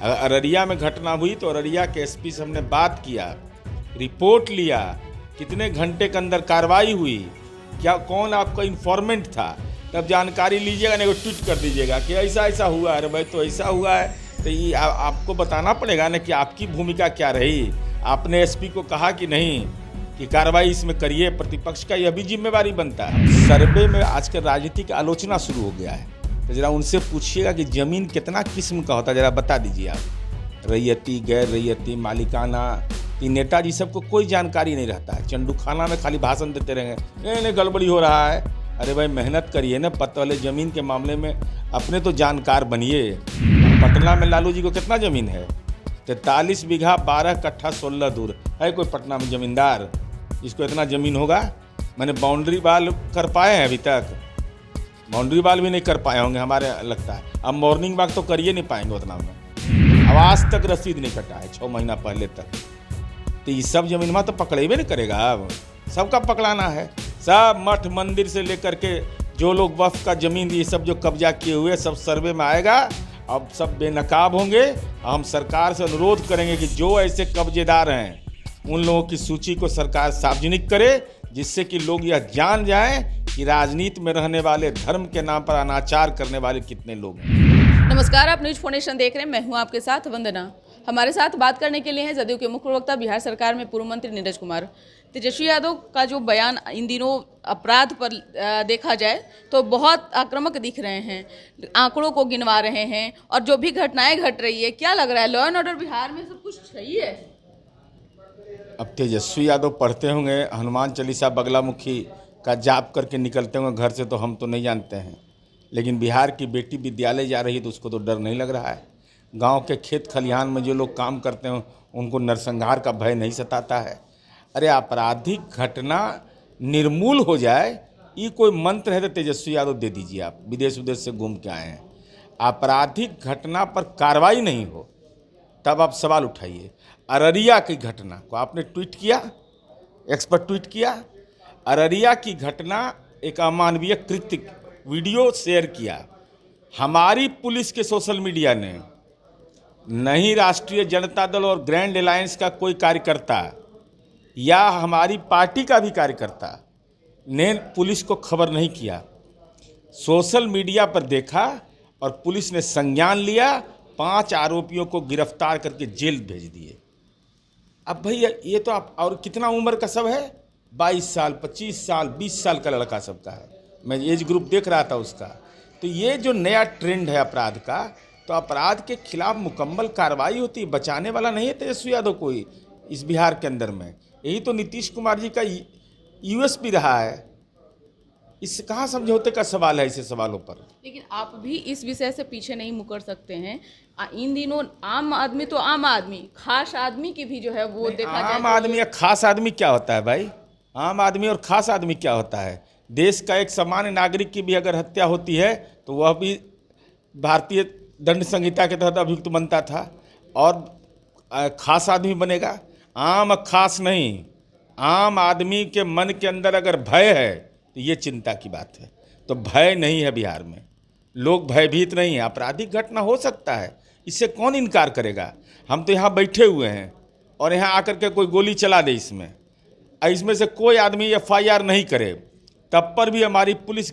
अररिया में घटना हुई तो अररिया के एसपी से हमने बात किया, रिपोर्ट लिया, कितने घंटे के अंदर कार्रवाई हुई, क्या कौन आपका इन्फॉर्मेंट था, तब जानकारी लीजिएगा, नहीं ट्वीट कर दीजिएगा कि ऐसा ऐसा हुआ है। अरे भाई तो ऐसा हुआ है तो ये आपको बताना पड़ेगा ना कि आपकी भूमिका क्या रही। आपने एसपी को कहा कि नहीं कि कार्रवाई इसमें करिए, प्रतिपक्ष का यह भी जिम्मेवारी बनता है। सर्वे में आजकल राजनीतिक आलोचना शुरू हो गया है, तो जरा उनसे पूछिएगा कि ज़मीन कितना किस्म का होता है, जरा बता दीजिए आप। रैयती, गैर रैयती, मालिकाना, ये नेताजी सबको कोई जानकारी नहीं रहता है। चंडूखाना में खाली भाषण देते रहेंगे, नहीं गड़बड़ी हो रहा है। अरे भाई मेहनत करिए ना, पत्ता वाले ज़मीन के मामले में अपने तो जानकार बनिए। पटना में लालू जी को कितना ज़मीन है? 43 बीघा 12 कट्ठा 16 दूर है। कोई पटना में ज़मींदार जिसको इतना ज़मीन होगा? मैंने बाउंड्री वाल कर पाए हैं? अभी तक बाउंड्री वाल भी नहीं कर पाए होंगे हमारे लगता है। अब मॉर्निंग वॉक तो करिए नहीं पाएंगे उतना में। अब आज तक रसीद नहीं कटा है 6 महीना पहले तक। तो ये सब जमीन में तो पकड़ेबे नहीं करेगा। अब सबका पकड़ाना है, सब मठ मंदिर से लेकर के जो लोग वक्फ का ज़मीन ये सब जो कब्जा किए हुए सब सर्वे में आएगा। अब सब बेनकाब होंगे। हम सरकार से अनुरोध करेंगे कि जो ऐसे कब्जेदार हैं उन लोगों की सूची को सरकार सार्वजनिक करे, जिससे कि लोग यह जान जाएं कि राजनीति में रहने वाले, धर्म के नाम पर अनाचार करने वाले कितने लोग हैं। नमस्कार, आप न्यूज फाउंडेशन देख रहे हैं। मैं हूं आपके साथ वंदना। हमारे साथ बात करने के लिए हैं जदयू के मुख्य प्रवक्ता, बिहार सरकार में पूर्व मंत्री नीरज कुमार। तेजस्वी यादव का जो बयान इन दिनों अपराध पर देखा जाए तो बहुत आक्रामक दिख रहे हैं, आंकड़ों को गिनवा रहे हैं और जो भी घटनाएं घट रही है, क्या लग रहा है लॉ एंड ऑर्डर बिहार में सब कुछ सही है? अब तेजस्वी यादव पढ़ते होंगे हनुमान चालीसा बगलामुखी का जाप करके निकलते होंगे घर से, तो हम तो नहीं जानते हैं। लेकिन बिहार की बेटी विद्यालय जा रही है तो उसको तो डर नहीं लग रहा है। गांव के खेत खलिहान में जो लोग काम करते हैं उनको नरसंहार का भय नहीं सताता है। अरे आपराधिक घटना निर्मूल हो जाए, ये कोई मंत्र है तो तेजस्वी यादव दे दीजिए। आप विदेश से घूम के आए हैं। आपराधिक घटना पर कार्रवाई नहीं हो तब आप सवाल उठाइए। अररिया की घटना को आपने ट्वीट किया, एक्स पर ट्वीट किया। अररिया की घटना एक अमानवीय कृत्य वीडियो शेयर किया। हमारी पुलिस के सोशल मीडिया ने, नहीं राष्ट्रीय जनता दल और ग्रैंड अलायंस का कोई कार्यकर्ता या हमारी पार्टी का भी कार्यकर्ता ने पुलिस को खबर नहीं किया। सोशल मीडिया पर देखा और पुलिस ने संज्ञान लिया, 5 आरोपियों को गिरफ्तार करके जेल भेज दिए। अब भैया ये तो आप, और कितना उम्र का सब है? 22 साल, 25 साल, 20 साल का लड़का सबका है। मैं एज ग्रुप देख रहा था उसका। तो ये जो नया ट्रेंड है अपराध का, तो अपराध के खिलाफ मुकम्मल कार्रवाई होती है। बचाने वाला नहीं है तेजस्वी यादव कोई इस बिहार के अंदर में। यही तो नीतीश कुमार जी का यूएसपी रहा है। इस कहाँ समझौते का सवाल है ऐसे सवालों पर। लेकिन आप भी इस विषय से पीछे नहीं मुकर सकते हैं। इन दिनों आम आदमी तो आम आदमी, खास आदमी की भी जो है वो देखा जाए। आम आदमी या खास आदमी क्या होता है भाई? आम आदमी और खास आदमी क्या होता है? देश का एक सामान्य नागरिक की भी अगर हत्या होती है तो वह भी भारतीय दंड संहिता के तहत अभियुक्त बनता था, और खास आदमी बनेगा। आम खास नहीं, आम आदमी के मन के अंदर अगर भय है तो ये चिंता की बात है। तो भय नहीं है बिहार में, लोग भयभीत नहीं है। आपराधिक घटना हो सकता है, इससे कौन इनकार करेगा। हम तो यहाँ बैठे हुए हैं और यहाँ आकर के कोई गोली चला दे इसमें से कोई आदमी एफआईआर नहीं करे, तब पर भी हमारी पुलिस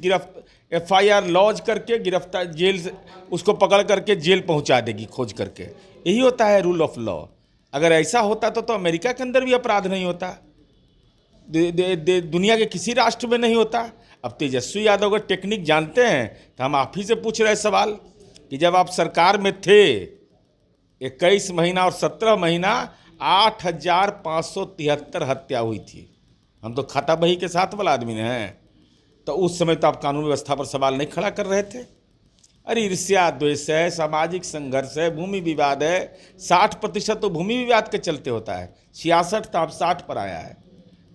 एफआईआर लॉन्च करके गिरफ्तार, जेल से उसको पकड़ करके जेल पहुंचा देगी खोज करके। यही होता है रूल ऑफ लॉ। अगर ऐसा होता तो अमेरिका के अंदर भी अपराध नहीं होता, दुनिया के किसी राष्ट्र में नहीं होता। अब तेजस्वी यादव अगर टेक्निक जानते हैं तो हम आप ही से पूछ रहे सवाल कि जब आप सरकार में थे 21 महीना और 17 महीना 8,573 हत्या हुई थी। हम तो खाता बही के साथ वाला आदमी हैं। तो उस समय तो आप कानून व्यवस्था पर सवाल नहीं खड़ा कर रहे थे। अरे ईर्ष्या द्वेष है, सामाजिक संघर्ष है, भूमि विवाद है। 60% तो भूमि विवाद के चलते होता है। 66 तो आप 60 पर आया है।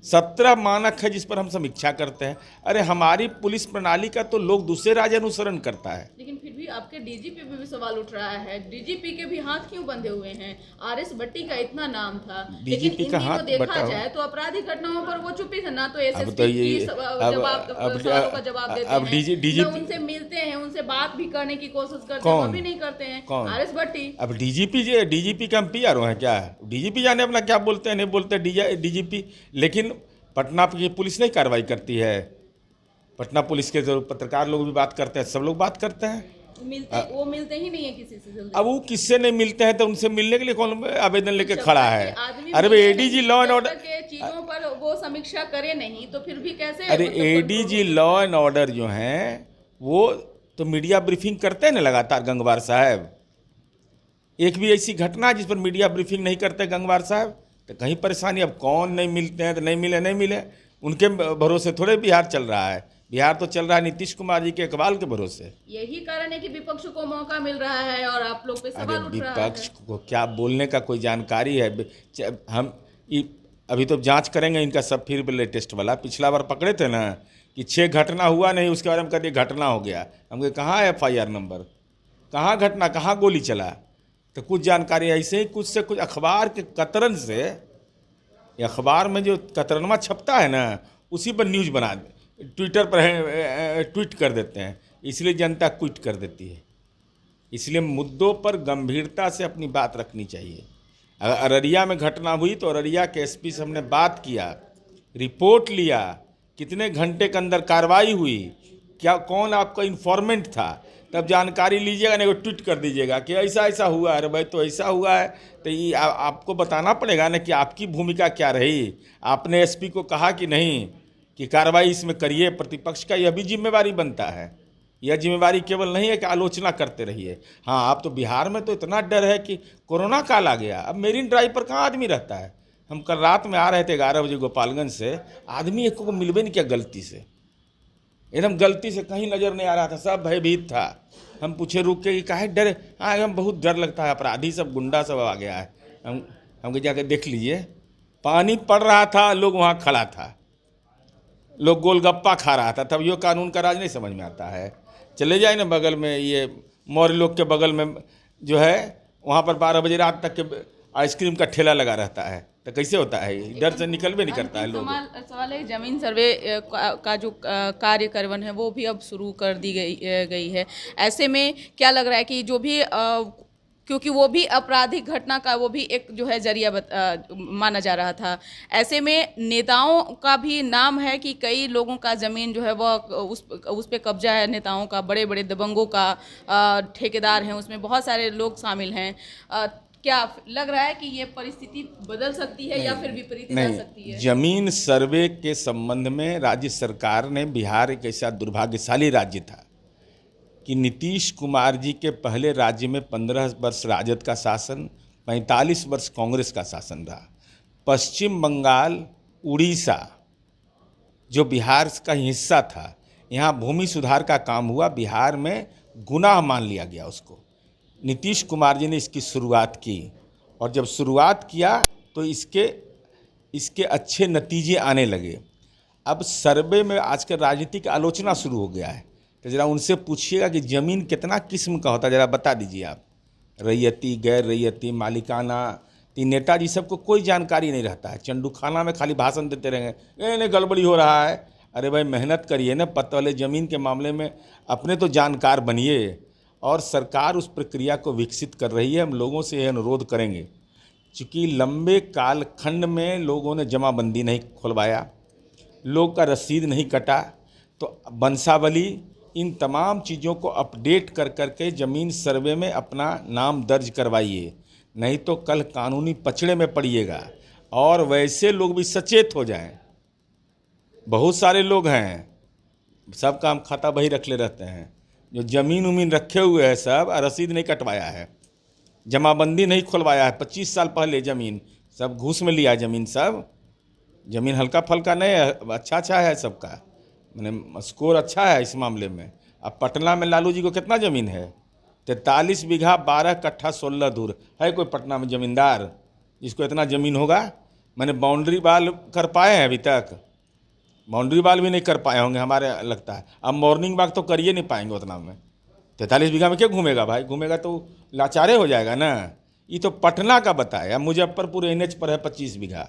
17 मानक है जिस पर हम समीक्षा करते हैं। अरे हमारी पुलिस प्रणाली का तो लोग दूसरे राज्य अनुसरण करता है। लेकिन फिर भी आपके डीजीपी पे भी सवाल उठ रहा है। डीजीपी के भी हाथ क्यों बंधे हुए हैं? आरएस भट्टी का इतना नाम था, लेकिन डीजीपी इन का दिनों हाथ देखा बटा जाए तो आपराधिक घटनाओं पर वो चुप्पी थे ना, तो अब एसएसपी तो ये की सवालों का जवाब देते अब हैं, डीजी न उनसे मिलते हैं, उनसे बात भी करने की कोशिश करते हैं, कौन वो भी नहीं करते हैं। कौन आरएस भट्टी। अब डीजीपी का हम पीआरओ हैं क्या? डीजीपी जाने अपना क्या बोलते हैं नहीं बोलते डीजीपी। लेकिन पटना की पुलिस नहीं कार्रवाई करती है। पटना पुलिस के जो पत्रकार लोग भी बात करते हैं, सब लोग बात करते हैं। वो मिलते ही नहीं है किसी से जल्दी। अब वो किससे नहीं मिलते हैं तो उनसे मिलने के लिए कौन आवेदन लेके खड़ा है? आदमी अरे भाई मिलते एडीजी नहीं, लॉ एंड जब ऑर्डर, तक ये चीजों पर वो समीक्षा करे नहीं तो फिर भी कैसे अरे मतलब एडीजी लॉ एंड ऑर्डर जो हैं वो तो मीडिया ब्रीफिंग करते हैं ना लगातार। गंगवार साहब, एक भी ऐसी घटना जिस पर मीडिया ब्रीफिंग नहीं करते गंगवार साहब? तो कहीं परेशानी। अब कौन नहीं मिलते हैं तो नहीं मिले, उनके भरोसे थोड़े बिहार चल रहा है। बिहार तो चल रहा है नीतीश कुमार जी के इकबाल के भरोसे। यही कारण है कि विपक्ष को मौका मिल रहा है और आप लोग पे सवाल उठ रहा है। विपक्ष को क्या बोलने का कोई जानकारी है? हम अभी तो जांच करेंगे इनका सब, फिर लेटेस्ट वाला। पिछला बार पकड़े थे ना कि 6 घटना हुआ नहीं, उसके बारे में कहते घटना हो गया। हम कहे कहाँ है FIR नंबर, कहाँ घटना, कहाँ गोली चला? तो कुछ जानकारी ऐसे ही कुछ से कुछ अखबार के कतरन से, अखबार में जो कतरनमा छपता है ना उसी पर न्यूज़ बना ट्विटर पर ट्वीट कर देते हैं, इसलिए जनता क्विट कर देती है। इसलिए मुद्दों पर गंभीरता से अपनी बात रखनी चाहिए। अगर अररिया में घटना हुई तो अररिया के एसपी से हमने बात किया, रिपोर्ट लिया, कितने घंटे के अंदर कार्रवाई हुई, क्या कौन आपका इन्फॉर्मेंट था, तब जानकारी लीजिएगा। नहीं ट्वीट कर दीजिएगा कि ऐसा ऐसा हुआ। अरे भाई तो ऐसा हुआ है तो ये आपको बताना पड़ेगा ना कि आपकी भूमिका क्या रही। आपने एसपी को कहा कि नहीं कि कार्रवाई इसमें करिए। प्रतिपक्ष का यह भी जिम्मेवारी बनता है। यह जिम्मेवारी केवल नहीं है कि आलोचना करते रहिए। हाँ, आप तो बिहार में तो इतना डर है कि कोरोना काल आ गया। अब मेरीन ड्राइव पर कहाँ आदमी रहता है? हम कल रात में आ रहे थे 11 बजे गोपालगंज से, आदमी एक को मिलवे नहीं किया गलती से, एकदम गलती से कहीं नज़र नहीं आ रहा था, सब भयभीत था। हम पूछे रुक के कि काहे डर? हाँ एकदम बहुत डर लगता है, अपराधी सब गुंडा सब आ गया है। हम जाके देख लीजिए, पानी पड़ रहा था, लोग वहाँ खड़ा था, लोग गोलगप्पा खा रहा था। तब यो कानून का राज नहीं समझ में आता है। चले जाए ना बगल में, ये मौर्य लोग के बगल में जो है वहाँ पर 12 बजे रात तक के आइसक्रीम का ठेला लगा रहता है, तो कैसे होता है? डर से निकल भी नहीं करता है लोग। सवाल है, जमीन सर्वे का जो कार्य करवन है वो भी अब शुरू कर दी गई है। ऐसे में क्या लग रहा है कि जो भी क्योंकि वो भी आपराधिक घटना का वो भी एक जो है जरिया माना जा रहा था, ऐसे में नेताओं का भी नाम है कि कई लोगों का ज़मीन जो है वह उस पे कब्जा है। नेताओं का, बड़े बड़े दबंगों का ठेकेदार हैं, उसमें बहुत सारे लोग शामिल हैं। क्या लग रहा है कि ये परिस्थिति बदल सकती है या फिर विपरीत जा सकती है? जमीन सर्वे के संबंध में राज्य सरकार ने, बिहार एक ऐसा दुर्भाग्यशाली राज्य था कि नीतीश कुमार जी के पहले राज्य में 15 वर्ष राजद का शासन, 45 वर्ष कांग्रेस का शासन रहा। पश्चिम बंगाल, उड़ीसा जो बिहार का हिस्सा था, यहाँ भूमि सुधार का काम हुआ, बिहार में गुनाह मान लिया गया उसको। नीतीश कुमार जी ने इसकी शुरुआत की और जब शुरुआत किया तो इसके अच्छे नतीजे आने लगे। अब सर्वे में आजकल राजनीतिक आलोचना शुरू हो गया है, तो ज़रा उनसे पूछिएगा कि ज़मीन कितना किस्म का होता है, ज़रा बता दीजिए आप। रैयती, गैर रैयती, मालिकाना, तीन नेताजी सबको कोई जानकारी नहीं रहता है। चंडूखाना में खाली भाषण देते रहेंगे, नहीं गड़बड़ी हो रहा है। अरे भाई मेहनत करिए ना, पत्ता वाले ज़मीन के मामले में अपने तो जानकार बनिए। और सरकार उस प्रक्रिया को विकसित कर रही है। हम लोगों से यह अनुरोध करेंगे, चूँकि लंबे कालखंड में लोगों ने जमाबंदी नहीं खुलवाया, लोग का रसीद नहीं कटा, तो वंशावली, इन तमाम चीज़ों को अपडेट कर करके ज़मीन सर्वे में अपना नाम दर्ज करवाइए, नहीं तो कल कानूनी पछड़े में पड़िएगा। और वैसे लोग भी सचेत हो जाएं। बहुत सारे लोग हैं, सब काम खाता बही रख ले रहते हैं, जो ज़मीन उमीन रखे हुए हैं सब, रसीद नहीं कटवाया है, जमाबंदी नहीं खुलवाया है। 25 साल पहले ज़मीन सब घूस में लिया है। सब ज़मीन हल्का फल्का नहीं है, अच्छा है सबका, मैंने स्कोर अच्छा है इस मामले में। अब पटना में लालू जी को कितना ज़मीन है? 43 बीघा 12 कट्ठा 16 धूर है। कोई पटना में ज़मींदार जिसको इतना ज़मीन होगा? मैंने बाउंड्री वाल कर पाए हैं अभी तक? बाउंड्री वाल भी नहीं कर पाए होंगे हमारे लगता है। अब मॉर्निंग वॉक तो कर ही नहीं पाएंगे उतना में। 43 बीघा में क्या घूमेगा भाई? घूमेगा तो लाचारे हो जाएगा ना। ये तो पटना का बताया, मुजफ्फरपुर NH पर है 25 बीघा।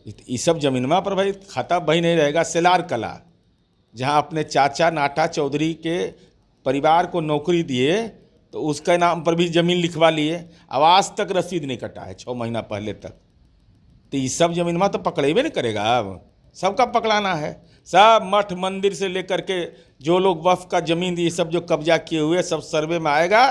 ये सब जमीनमा पर भाई खाता वही नहीं रहेगा। सेलार कला, जहाँ अपने चाचा नाटा चौधरी के परिवार को नौकरी दिए तो उसके नाम पर भी ज़मीन लिखवा लिए। अब आज तक रसीद नहीं कटा है 6 महीना पहले तक। तो ये सब जमीनमा तो पकड़ेबे नहीं करेगा। अब सबका पकड़ाना है। सब मठ मंदिर से लेकर के जो लोग वक्फ का ज़मीन ये सब जो कब्जा किए हुए सब सर्वे में आएगा।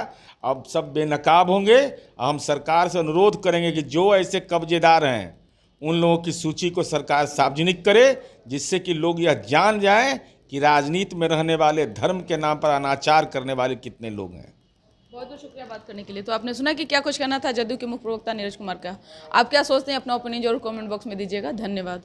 अब सब बेनकाब होंगे। हम सरकार से अनुरोध करेंगे कि जो ऐसे कब्जेदार हैं उन लोगों की सूची को सरकार सार्वजनिक करे, जिससे कि लोग यह जान जाएं कि राजनीति में रहने वाले धर्म के नाम पर अनाचार करने वाले कितने लोग हैं। बहुत बहुत शुक्रिया बात करने के लिए। तो आपने सुना कि क्या कुछ कहना था जदयू के मुख्य प्रवक्ता नीरज कुमार का। आप क्या सोचते हैं अपना ओपिनियन जरूर कमेंट बॉक्स में दीजिएगा। धन्यवाद।